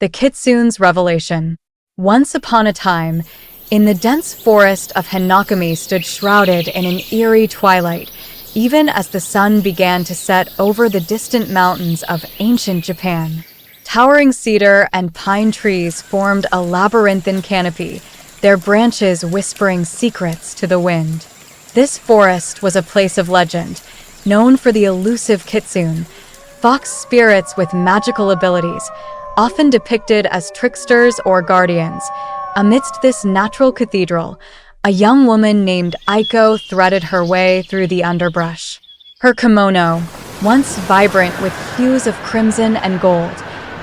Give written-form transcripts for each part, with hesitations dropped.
The Kitsune's Revelation. Once upon a time, in the dense forest of Hinokami stood shrouded in an eerie twilight, even as the sun began to set over the distant mountains of ancient Japan. Towering cedar and pine trees formed a labyrinthine canopy, their branches whispering secrets to the wind. This forest was a place of legend, known for the elusive Kitsune, fox spirits with magical abilities, often depicted as tricksters or guardians. Amidst this natural cathedral, a young woman named Aiko threaded her way through the underbrush. Her kimono, once vibrant with hues of crimson and gold,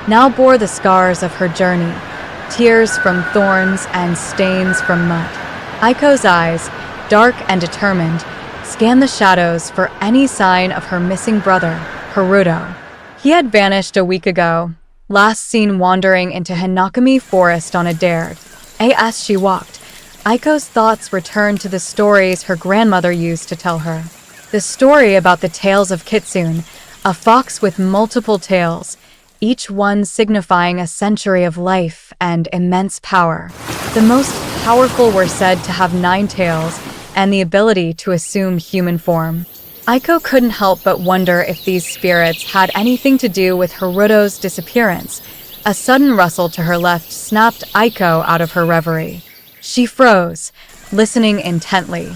now bore the scars of her journey, tears from thorns and stains from mud. Aiko's eyes, dark and determined, scanned the shadows for any sign of her missing brother, Haruto. He had vanished a week ago, last seen wandering into Hinokami Forest on a dare. As she walked, Aiko's thoughts returned to the stories her grandmother used to tell her. The story about the tales of Kitsune, a fox with multiple tails, each one signifying a century of life and immense power. The most powerful were said to have 9 tails and the ability to assume human form. Aiko couldn't help but wonder if these spirits had anything to do with Haruto's disappearance. A sudden rustle to her left snapped Aiko out of her reverie. She froze, listening intently.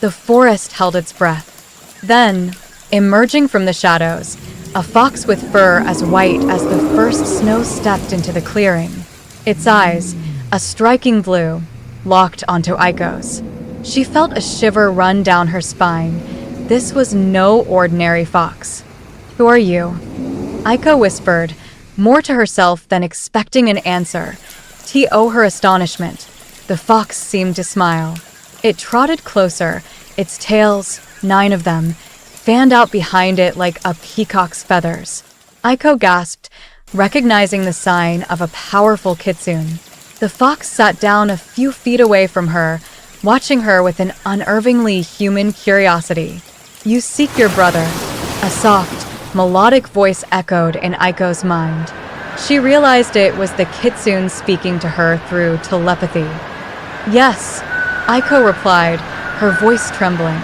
The forest held its breath. Then, emerging from the shadows, a fox with fur as white as the first snow stepped into the clearing. Its eyes, a striking blue, locked onto Aiko's. She felt a shiver run down her spine. This was no ordinary fox. "Who are you?" Aiko whispered, more to herself than expecting an answer. To her astonishment, the fox seemed to smile. It trotted closer, its tails, 9 of them, fanned out behind it like a peacock's feathers. Aiko gasped, recognizing the sign of a powerful kitsune. The fox sat down a few feet away from her, watching her with an unervingly human curiosity. "You seek your brother," a soft, melodic voice echoed in Aiko's mind. She realized it was the kitsune speaking to her through telepathy. "Yes," Aiko replied, her voice trembling.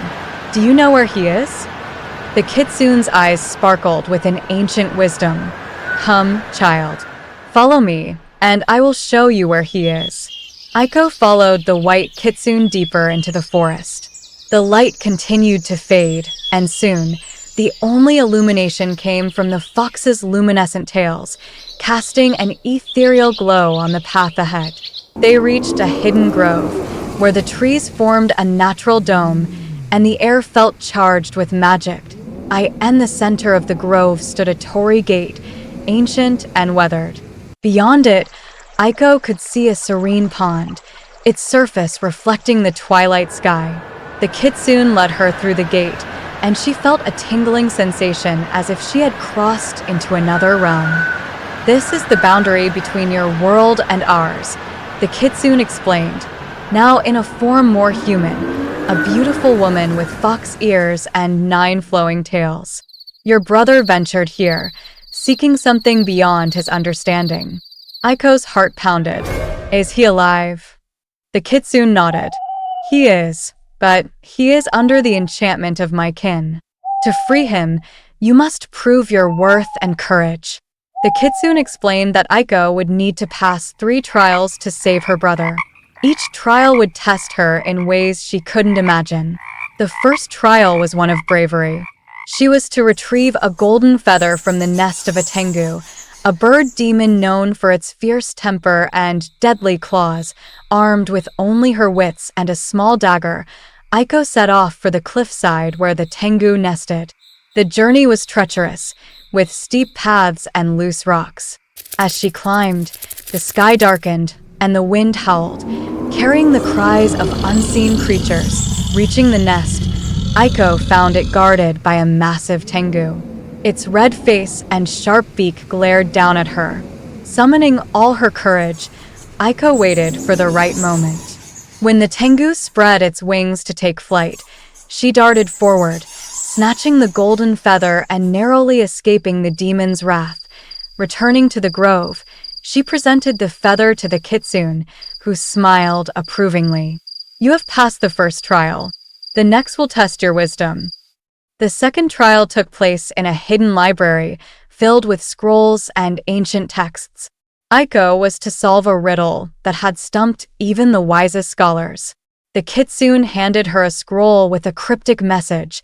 "Do you know where he is?" The kitsune's eyes sparkled with an ancient wisdom. "Come, child. Follow me, and I will show you where he is." Aiko followed the white kitsune deeper into the forest. The light continued to fade, and soon, the only illumination came from the fox's luminescent tails, casting an ethereal glow on the path ahead. They reached a hidden grove, where the trees formed a natural dome, and the air felt charged with magic. In the center of the grove stood a torii gate, ancient and weathered. Beyond it, Aiko could see a serene pond, its surface reflecting the twilight sky. The kitsune led her through the gate, and she felt a tingling sensation as if she had crossed into another realm. "This is the boundary between your world and ours," the kitsune explained, now in a form more human, a beautiful woman with fox ears and 9 flowing tails. "Your brother ventured here, seeking something beyond his understanding." Aiko's heart pounded. "Is he alive?" The kitsune nodded. "He is. But he is under the enchantment of my kin. To free him, you must prove your worth and courage." The kitsune explained that Aiko would need to pass 3 trials to save her brother. Each trial would test her in ways she couldn't imagine. The first trial was one of bravery. She was to retrieve a golden feather from the nest of a tengu, a bird demon known for its fierce temper and deadly claws. Armed with only her wits and a small dagger, Aiko set off for the cliffside where the tengu nested. The journey was treacherous, with steep paths and loose rocks. As she climbed, the sky darkened and the wind howled, carrying the cries of unseen creatures. Reaching the nest, Aiko found it guarded by a massive tengu. Its red face and sharp beak glared down at her. Summoning all her courage, Aiko waited for the right moment. When the tengu spread its wings to take flight, she darted forward, snatching the golden feather and narrowly escaping the demon's wrath. Returning to the grove, She presented the feather to the Kitsune, who smiled approvingly. "You have passed the first trial. The next will test your wisdom." The second trial took place in a hidden library filled with scrolls and ancient texts. Aiko was to solve a riddle that had stumped even the wisest scholars. The Kitsune handed her a scroll with a cryptic message.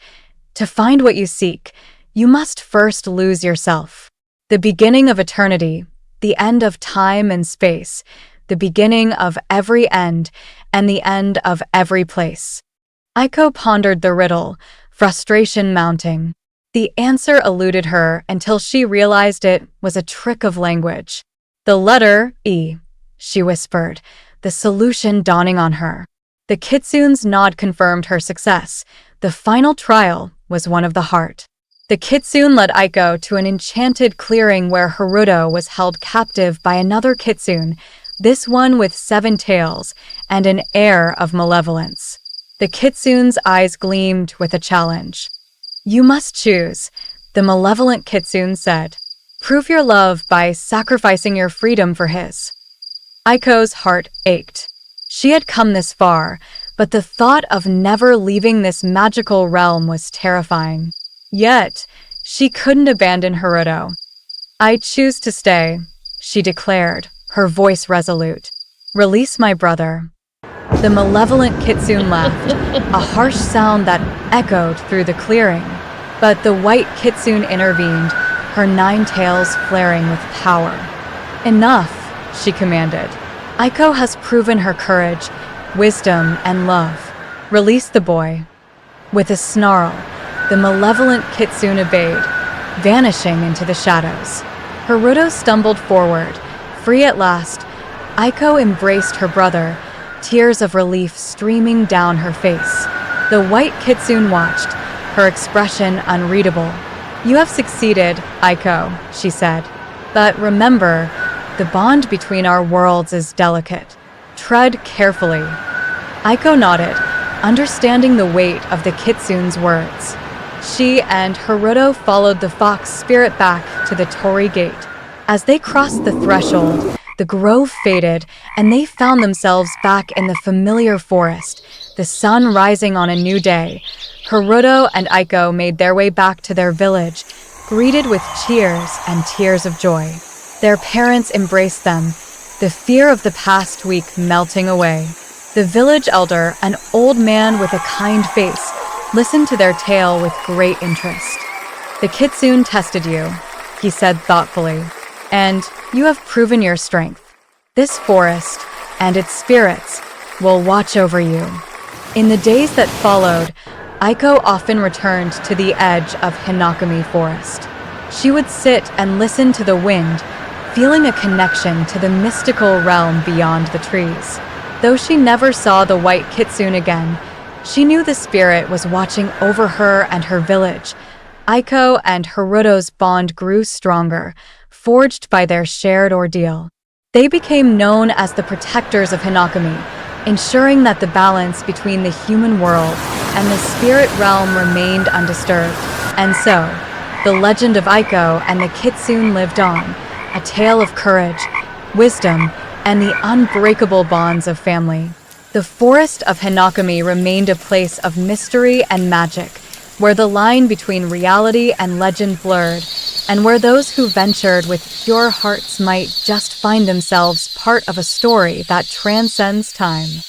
"To find what you seek, you must first lose yourself. The beginning of eternity, the end of time and space, the beginning of every end, and the end of every place." Aiko pondered the riddle, frustration mounting. The answer eluded her until she realized it was a trick of language. "The letter E," she whispered, the solution dawning on her. The Kitsune's nod confirmed her success. The final trial was one of the heart. The Kitsune led Aiko to an enchanted clearing where Haruto was held captive by another Kitsune, this one with 7 tails and an air of malevolence. The Kitsune's eyes gleamed with a challenge. "You must choose," the malevolent Kitsune said. "Prove your love by sacrificing your freedom for his." Aiko's heart ached. She had come this far, but the thought of never leaving this magical realm was terrifying. Yet, she couldn't abandon Haruto. "I choose to stay," she declared, her voice resolute. "Release my brother." The malevolent Kitsune laughed, a harsh sound that echoed through the clearing. But the white Kitsune intervened, her 9 tails flaring with power. "Enough," she commanded. "Aiko has proven her courage, wisdom, and love. Release the boy." With a snarl, the malevolent Kitsune obeyed, vanishing into the shadows. Haruto stumbled forward. Free at last, Aiko embraced her brother, tears of relief streaming down her face. The white Kitsune watched, her expression unreadable. "You have succeeded, Aiko," she said. "But remember, the bond between our worlds is delicate. Tread carefully." Aiko nodded, understanding the weight of the Kitsune's words. She and Haruto followed the fox spirit back to the torii gate. As they crossed the threshold, the grove faded, and they found themselves back in the familiar forest, the sun rising on a new day. Haruto and Aiko made their way back to their village, greeted with cheers and tears of joy. Their parents embraced them, the fear of the past week melting away. The village elder, an old man with a kind face, listened to their tale with great interest. "The Kitsune tested you," he said thoughtfully, "and you have proven your strength. This forest and its spirits will watch over you." In the days that followed, Aiko often returned to the edge of Hinokami Forest. She would sit and listen to the wind, feeling a connection to the mystical realm beyond the trees. Though she never saw the white Kitsune again, she knew the spirit was watching over her and her village. Aiko and Haruto's bond grew stronger, forged by their shared ordeal. They became known as the protectors of Hinokami, ensuring that the balance between the human world and the spirit realm remained undisturbed. And so, the legend of Aiko and the Kitsune lived on, a tale of courage, wisdom, and the unbreakable bonds of family. The forest of Hinokami remained a place of mystery and magic, where the line between reality and legend blurred, and where those who ventured with pure hearts might just find themselves part of a story that transcends time.